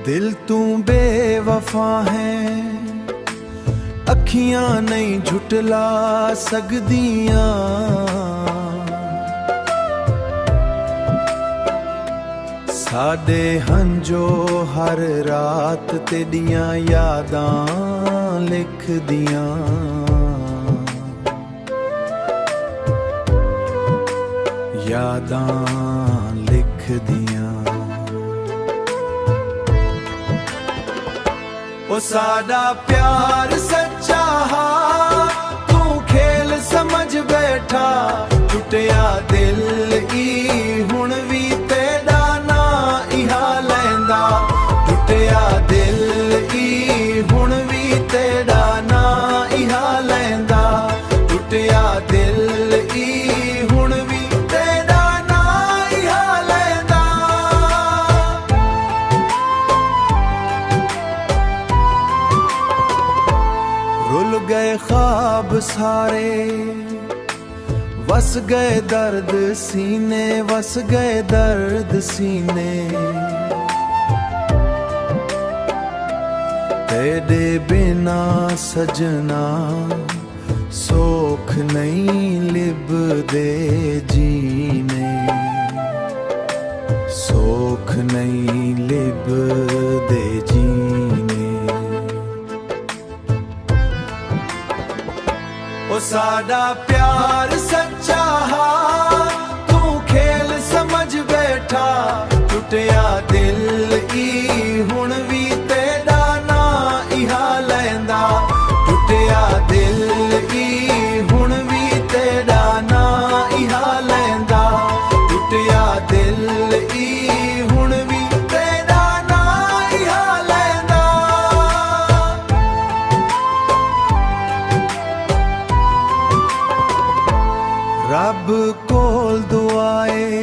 दिल तू बेवफा है, अखियां नहीं झुटला सकदियां। साडे हंजो हर रात तेदियां यादां लिख दियां। यादां लिख दियां। ओ साडा प्यार सच्चा हा, तू खेल समझ बैठा। टुटिया दिल ई हुण भी तेरा ना इहा लैंदा। टुटिया दिल ई हुण भी तेरा ना इहा लैंदा। टुटिया दिल ई हुण भी तेरा ना इहा लैंदा। रुल गए ख्वाब सारे, वस गए दर्द सीने, वस गए दर्द सीने। तेरे बिना सजना सोख नहीं लिबदे जीने। सोख नहीं लिबदे जीने। ओ साडा प्यार सच्चा हा, तू खेल समझ बैठा। टुटिया दिल ई हुण भी तेरा ना इहा लैंदा। टुटिया दिल ई हुण भी तेरा ना इहा लैंदा। टुटिया दिल ई हुण भी तेरा ना इहा लैंदा। रब कोल दुआए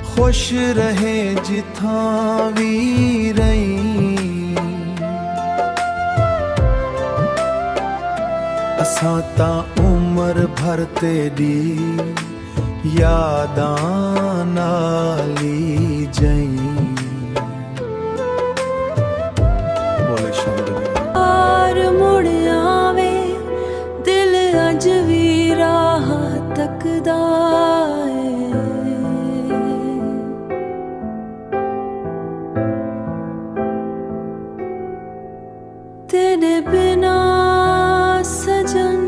खुश रहे जिथां भी रही। असां तां उम्र भर तेरी यादां नाल ही जई। बोले शब्द और मुड़ आवे दिल अज भी राह तकदा है। तेरे बिना सजन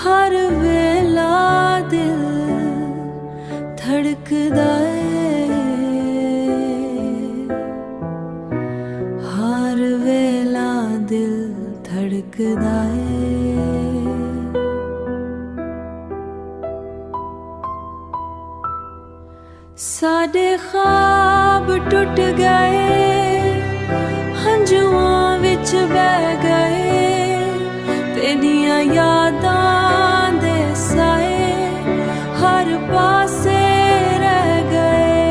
हर वेला दिल धड़कदा है। हर वेला दिल धड़कदा है। साडे ख्वाब टुट गए, हंजुआं विच बह गए। तेरियां यादां दे साए हर पासे रह गए।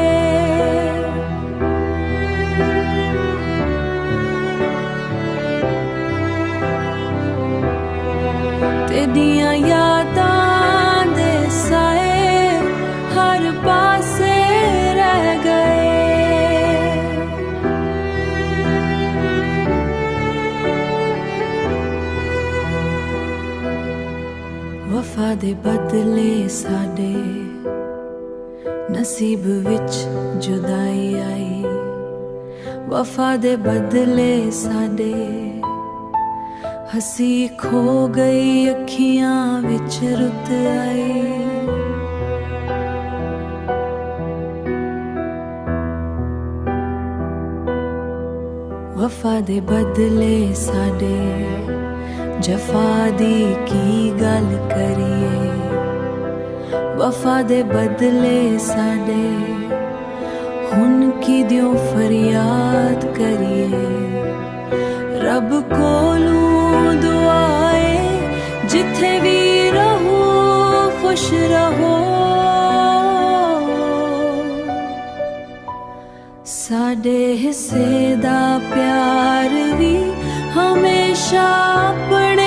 तेरियां यादां दे साए हर पासे रह गए। वफा दे बदले साडे नसीब विच जुदाई आई। वफा दे बदले साडे हसी खो गई, अखियां विच रुत आई। वफा दे बदले साडे जफा दी की गल करिए। वफा दे बदले साडे हुन की दियों फरियाद करिए। रब कोलों दुआए जिथे भी रहो खुश रहो। साडे हिस्से दा प्यार भी हमेशा अपने